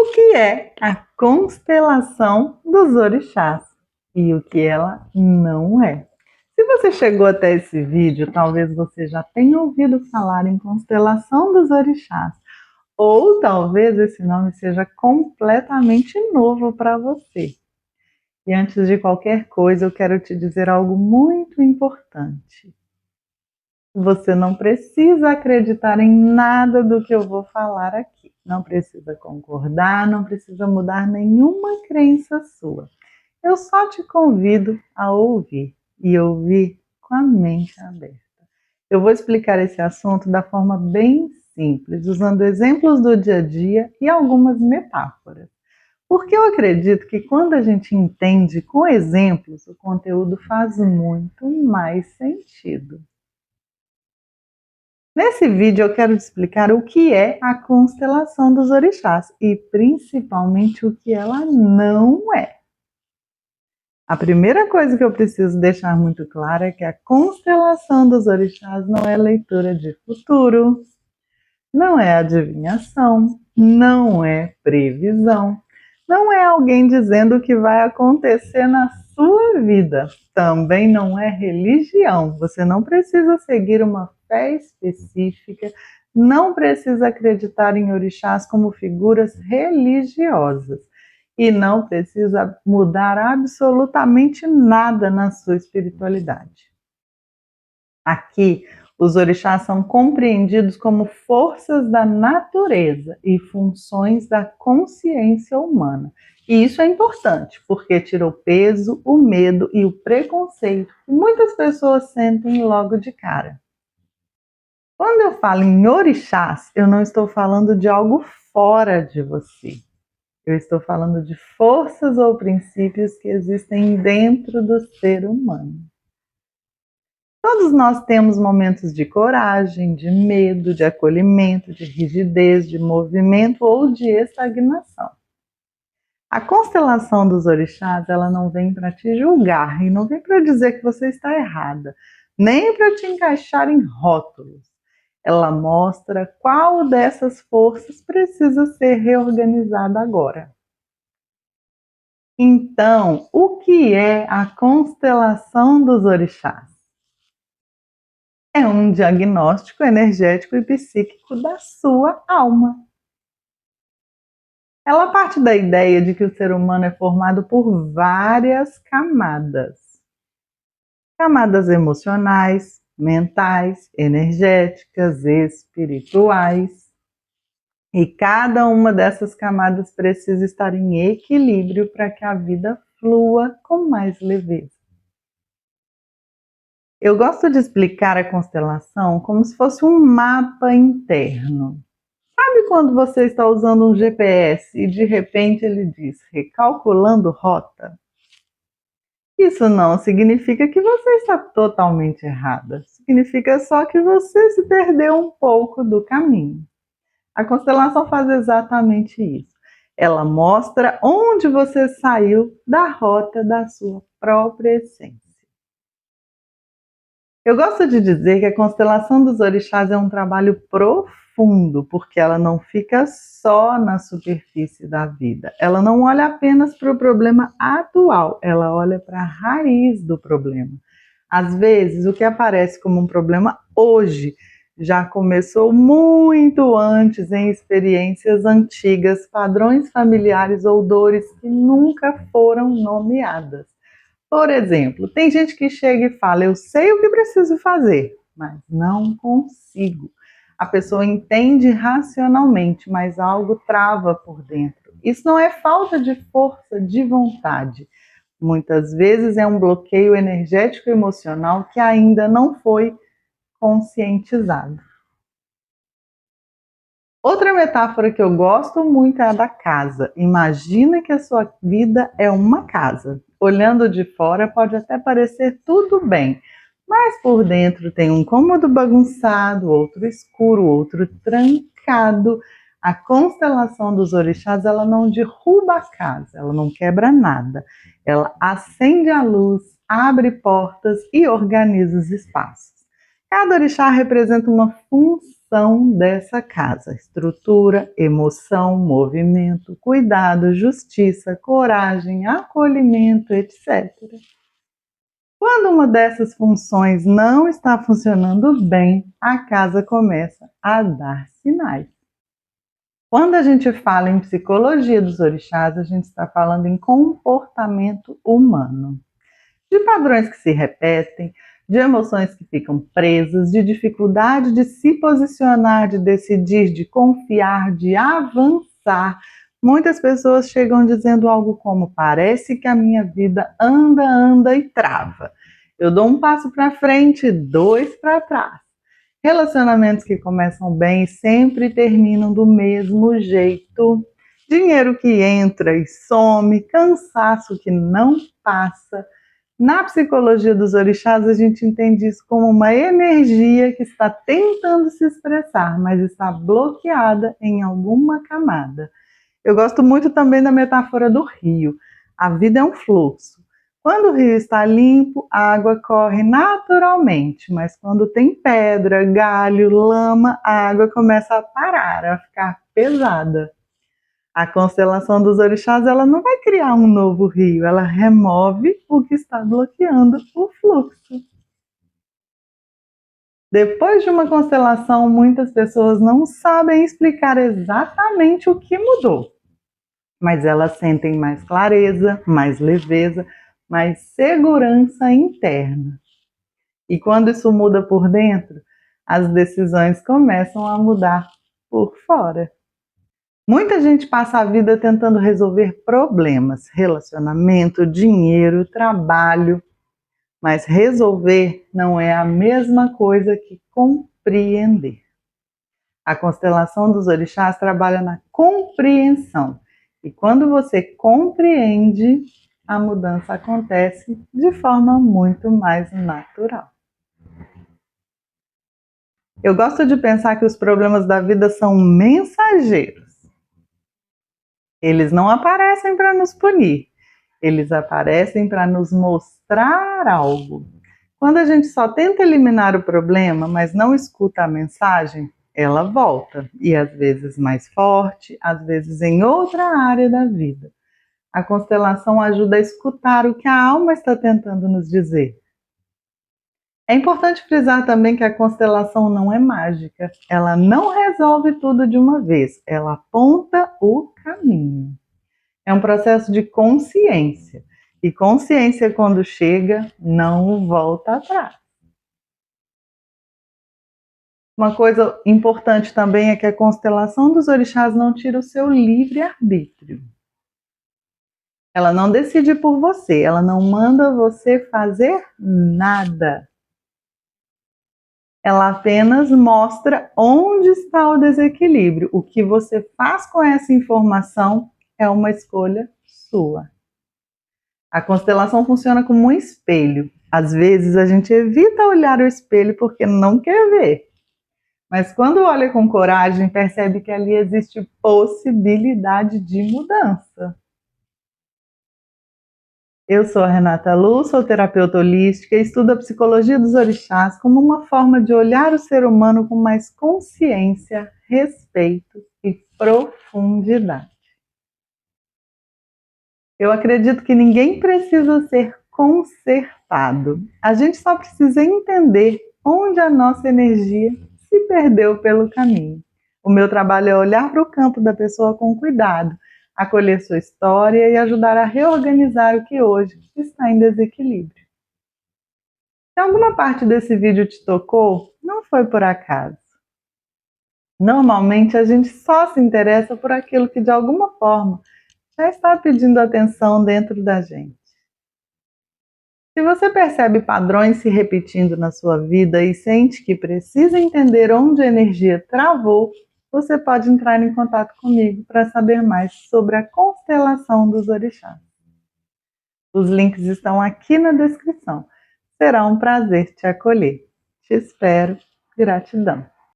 O que é a constelação dos orixás e o que ela não é. Se você chegou até esse vídeo, talvez você já tenha ouvido falar em constelação dos orixás, ou talvez esse nome seja completamente novo para você. E antes de qualquer coisa, eu quero te dizer algo muito importante. Você não precisa acreditar em nada do que eu vou falar aqui. Não precisa concordar, não precisa mudar nenhuma crença sua. Eu só te convido a ouvir e ouvir com a mente aberta. Eu vou explicar esse assunto da forma bem simples, usando exemplos do dia a dia e algumas metáforas. Porque eu acredito que quando a gente entende com exemplos, o conteúdo faz muito mais sentido. Nesse vídeo eu quero te explicar o que é a constelação dos orixás e principalmente o que ela não é. A primeira coisa que eu preciso deixar muito clara é que a constelação dos orixás não é leitura de futuro, não é adivinhação, não é previsão, não é alguém dizendo o que vai acontecer na sua vida, também não é religião. Você não precisa seguir uma fé específica, não precisa acreditar em orixás como figuras religiosas e não precisa mudar absolutamente nada na sua espiritualidade. Aqui, os orixás são compreendidos como forças da natureza e funções da consciência humana. E isso é importante, porque tira o peso, o medo e o preconceito que muitas pessoas sentem logo de cara. Quando eu falo em orixás, eu não estou falando de algo fora de você. Eu estou falando de forças ou princípios que existem dentro do ser humano. Todos nós temos momentos de coragem, de medo, de acolhimento, de rigidez, de movimento ou de estagnação. A constelação dos orixás, ela não vem para te julgar e não vem para dizer que você está errada, nem para te encaixar em rótulos. Ela mostra qual dessas forças precisa ser reorganizada agora. Então, o que é a constelação dos orixás? É um diagnóstico energético e psíquico da sua alma. Ela parte da ideia de que o ser humano é formado por várias camadas. Camadas emocionais, mentais, energéticas, espirituais. E cada uma dessas camadas precisa estar em equilíbrio para que a vida flua com mais leveza. Eu gosto de explicar a constelação como se fosse um mapa interno. Sabe quando você está usando um GPS e de repente ele diz recalculando rota? Isso não significa que você está totalmente errada. Significa só que você se perdeu um pouco do caminho. A constelação faz exatamente isso. Ela mostra onde você saiu da rota da sua própria essência. Eu gosto de dizer que a constelação dos orixás é um trabalho profundo, porque ela não fica só na superfície da vida. Ela não olha apenas para o problema atual, ela olha para a raiz do problema. Às vezes, o que aparece como um problema hoje já começou muito antes em experiências antigas, padrões familiares ou dores que nunca foram nomeadas. Por exemplo, tem gente que chega e fala, eu sei o que preciso fazer, mas não consigo. A pessoa entende racionalmente, mas algo trava por dentro. Isso não é falta de força de vontade. Muitas vezes é um bloqueio energético e emocional que ainda não foi conscientizado. Outra metáfora que eu gosto muito é a da casa. Imagina que a sua vida é uma casa. Olhando de fora pode até parecer tudo bem, mas por dentro tem um cômodo bagunçado, outro escuro, outro trancado. A constelação dos orixás, ela não derruba a casa, ela não quebra nada. Ela acende a luz, abre portas e organiza os espaços. Cada orixá representa uma função constelação dessa casa: estrutura, emoção, movimento, cuidado, justiça, coragem, acolhimento, etc. Quando uma dessas funções não está funcionando bem, a casa começa a dar sinais. Quando a gente fala em psicologia dos orixás, a gente está falando em comportamento humano, de padrões que se repetem, de emoções que ficam presas, de dificuldade de se posicionar, de decidir, de confiar, de avançar. Muitas pessoas chegam dizendo algo como: parece que a minha vida anda e trava. Eu dou um passo para frente, dois para trás. Relacionamentos que começam bem e sempre terminam do mesmo jeito. Dinheiro que entra e some, cansaço que não passa. Na psicologia dos orixás, a gente entende isso como uma energia que está tentando se expressar, mas está bloqueada em alguma camada. Eu gosto muito também da metáfora do rio. A vida é um fluxo. Quando o rio está limpo, a água corre naturalmente, mas quando tem pedra, galho, lama, a água começa a parar, a ficar pesada. A constelação dos orixás, ela não vai criar um novo rio, ela remove o que está bloqueando o fluxo. Depois de uma constelação, muitas pessoas não sabem explicar exatamente o que mudou, mas elas sentem mais clareza, mais leveza, mais segurança interna. E quando isso muda por dentro, as decisões começam a mudar por fora. Muita gente passa a vida tentando resolver problemas, relacionamento, dinheiro, trabalho, mas resolver não é a mesma coisa que compreender. A constelação dos orixás trabalha na compreensão, e quando você compreende, a mudança acontece de forma muito mais natural. Eu gosto de pensar que os problemas da vida são mensageiros. Eles não aparecem para nos punir, eles aparecem para nos mostrar algo. Quando a gente só tenta eliminar o problema, mas não escuta a mensagem, ela volta, e às vezes mais forte, às vezes em outra área da vida. A constelação ajuda a escutar o que a alma está tentando nos dizer. É importante frisar também que a constelação não é mágica, ela não resolve tudo de uma vez, ela aponta o caminho. É um processo de consciência, e consciência, quando chega, não volta atrás. Uma coisa importante também é que a constelação dos orixás não tira o seu livre-arbítrio. Ela não decide por você, ela não manda você fazer nada. Ela apenas mostra onde está o desequilíbrio. O que você faz com essa informação é uma escolha sua. A constelação funciona como um espelho. Às vezes a gente evita olhar o espelho porque não quer ver. Mas quando olha com coragem, percebe que ali existe possibilidade de mudança. Eu sou a Renata Lu, sou terapeuta holística e estudo a psicologia dos orixás como uma forma de olhar o ser humano com mais consciência, respeito e profundidade. Eu acredito que ninguém precisa ser consertado. A gente só precisa entender onde a nossa energia se perdeu pelo caminho. O meu trabalho é olhar para o campo da pessoa com cuidado, acolher sua história e ajudar a reorganizar o que hoje está em desequilíbrio. Se alguma parte desse vídeo te tocou, não foi por acaso. Normalmente a gente só se interessa por aquilo que de alguma forma já está pedindo atenção dentro da gente. Se você percebe padrões se repetindo na sua vida e sente que precisa entender onde a energia travou, você pode entrar em contato comigo para saber mais sobre a constelação dos orixás. Os links estão aqui na descrição. Será um prazer te acolher. Te espero. Gratidão.